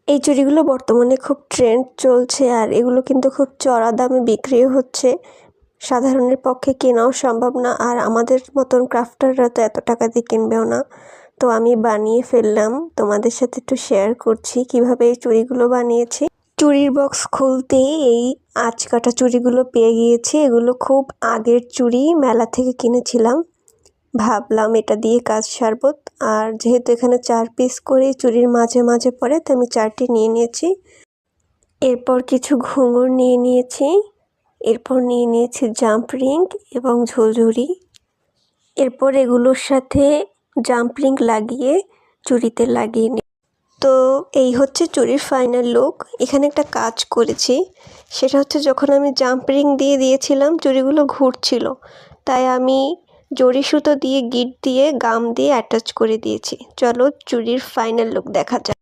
এই চুড়িগুলো বর্তমানে খুব ট্রেন্ড চলছে আর এগুলো কিন্তু খুব চড়া দামে বিক্রিও হচ্ছে। সাধারণের পক্ষে কেনাও সম্ভব না, আর আমাদের মতন ক্রাফটাররা তো এত টাকা দিয়ে কিনবেও না। তো আমি বানিয়ে ফেললাম, তোমাদের সাথে একটু শেয়ার করছি কিভাবে এই চুড়িগুলো বানিয়েছি। চুড়ির বক্স খুলতেই এই আঁচকাটা চুড়িগুলো পেয়ে গিয়েছি। এগুলো খুব আগের চুড়ি, মেলা থেকে কিনেছিলাম। ভাবলাম এটা দিয়ে কাজ সারবো, আর যেহেতু এখানে 4 পিস করে চুড়ির মাঝে মাঝে পড়ে, তো আমি 4টি নিয়ে নিয়েছি। এরপর কিছু ঘুঙুর নিয়ে নিয়েছি, এরপর নিয়ে নিয়েছি জাম্প রিং এবং ঝুলঝুরি। এরপর এগুলোর সাথে জাম্প রিং লাগিয়ে চুড়িতে লাগিয়ে নিই। তো এই হচ্ছে চুড়ির ফাইনাল লুক। এখানে একটা কাজ করেছি, সেটা হচ্ছে যখন আমি জাম্প রিং দিয়ে দিয়েছিলাম চুড়িগুলো ঘুরছিল, তাই আমি জড়ি সুতো দিয়ে গিট দিয়ে গাম দিয়ে অ্যাটাচ করে দিয়েছি। চলো চুড়ির ফাইনাল লুক দেখা যাক।